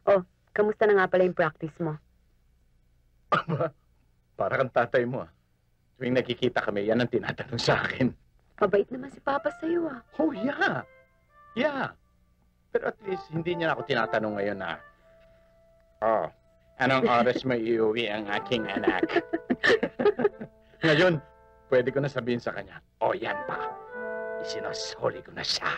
Oh, kamusta na nga pala yung practice mo? Aba, para kang tatay mo ah. Tuwing nakikita kami, yan ang tinatanong sa akin. Mabait naman si Papa sa'yo ah. Oh, yeah. Yeah. Pero at least, hindi niya ako tinatanong ngayon na, oh, anong oras may iuwi ang aking anak? Ngayon, pwede ko na sabihin sa kanya, oh, yan pa. Isinasoli ko na siya.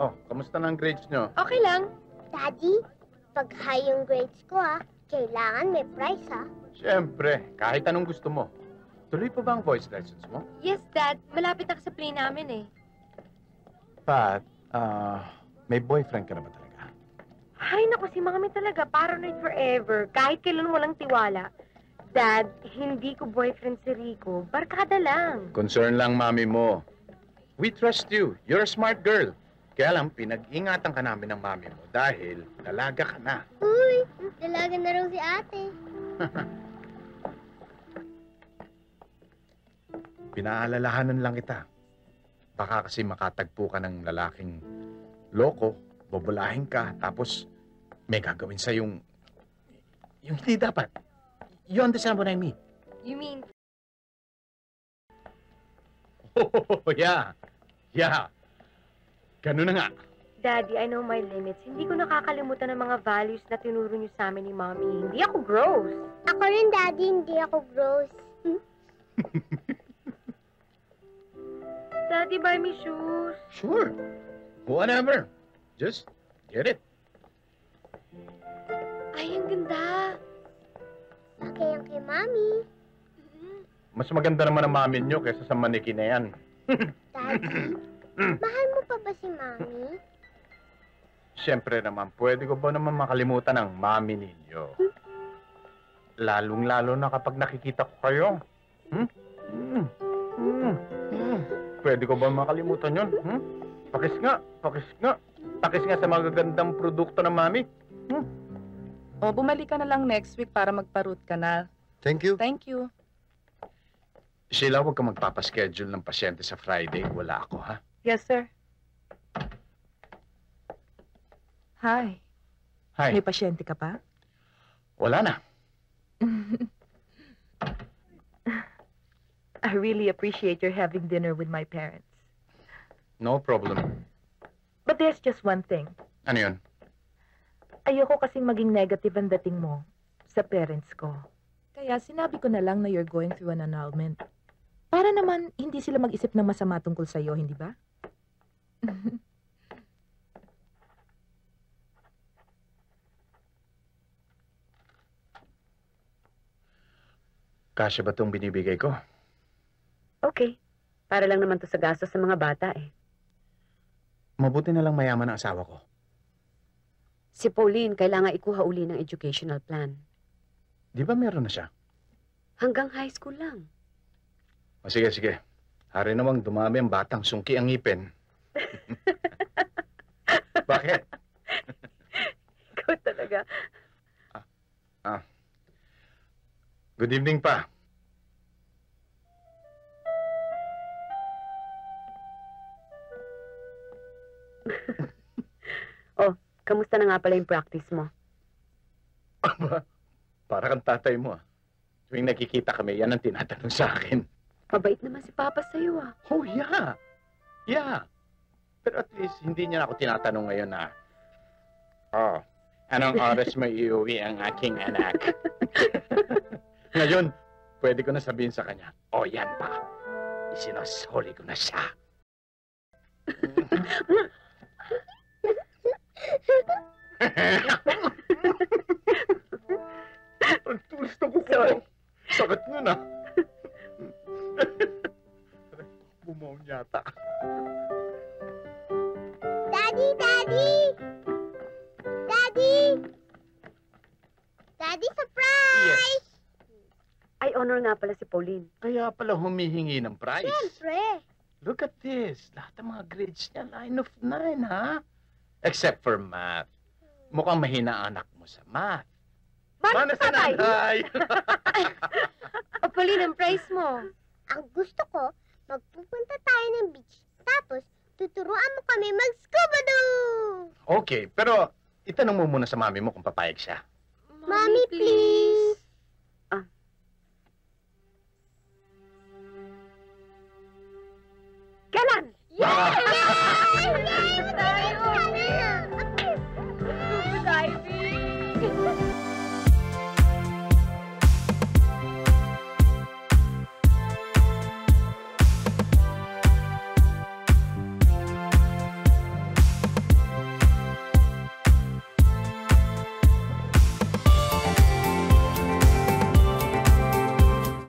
Oh, kamusta na ang grades nyo? Okay lang. Daddy, pag high yung grades ko kailangan may prize Siyempre, kahit anong gusto mo. Tuloy pa ba ang voice lessons mo? Yes, Dad. Malapit na sa play namin Pat, may boyfriend ka na ba talaga? Ay, naku, si Mami talaga, paranoid forever. Kahit kailan walang tiwala. Dad, hindi ko boyfriend si Rico. Barkada lang. Concern lang mami mo. We trust you. You're a smart girl. Kaya lang, pinag-ingatan ka namin ng mami mo dahil dalaga ka na. Uy, dalaga na raw si ate. Pinaalalahanan lang kita. Baka kasi makatagpo ka ng lalaking loko, bobolahin ka, tapos may gagawin sa yung hindi dapat. You understand what I mean? You mean? Oh, yeah. Yeah. Ganun na nga. Daddy, I know my limits. Hindi ko nakakalimutan ang mga values na tinuro niyo sa amin ni Mommy. Hindi ako gross. Ako rin, Daddy. Hindi ako gross. Daddy, buy me shoes. Sure. Whatever. Just get it. Ay, ang ganda. Bagay yan kay Mami. Mas maganda naman ang mami nyo kaysa sa maniki na yan. Daddy, mahal mo pa ba si Mami? Siyempre naman, pwede ko ba naman makalimutan ang mami ninyo? Lalong-lalo na kapag nakikita ko kayo. Pwede ko ba makalimutan yun? Pakis nga, pakis nga. Pakis nga sa magagandang produkto ng mami. O, bumalik ka na lang next week para magpa-root canal. Thank you. Thank you. Sheila, huwag ka magpapaschedule ng pasyente sa Friday. Wala ako, ha? Yes, sir. Hi. Hi. May pasyente ka pa? Wala na. I really appreciate your having dinner with my parents. No problem. But there's just one thing. Ano yun? Ayoko kasing maging negative ang dating mo sa parents ko. Kaya sinabi ko na lang na you're going through an annulment. Para naman hindi sila mag-isip ng masama tungkol sa'yo, hindi ba? Kasya ba itong binibigay ko? Okay. Para lang naman to sa gastos sa mga bata eh. Mabuti na lang mayaman ang asawa ko. Si Pauline, kailangan ikuha uli ng educational plan. Di ba meron na siya? Hanggang high school lang. O sige, sige. Hari namang dumami ang batang sungki ang ngipin. Bakit? Ikaw talaga. Good evening pa. Oh, kamusta na nga pala yung practice mo? Aba, para kang tatay mo ah. Tuwing nakikita kami, yan ang tinatanong sa akin. Mabait naman si Papa sa'yo ah. Oh, yeah. Yeah. Pero at least, hindi niya ako tinatanong ngayon na, oh, anong oras may iuwi ang aking anak? Ngayon, pwede ko na sabihin sa kanya, oh, yan pa. Isinasoli ko na siya. Ang tulis na kuko. Sakit nun ah. Bumaon yata. Daddy! Daddy! Daddy! Daddy, surprise! Yes. Ay, honor nga pala si Pauline. Kaya pala humihingi ng prize. Siyempre. Look at this. Lahat ng mga grades niya, 9 of 9, ha? Except for math. Mukhang mahina ang anak mo sa math. Mana sa nanay! O, Pauline, ang prize mo. Ang gusto ko, magpupunta tayo ng beach. Tapos, tuturuan mo kami mag-scuba do! Okay, pero itanong mo muna sa mami mo kung papayag siya. Mami, please.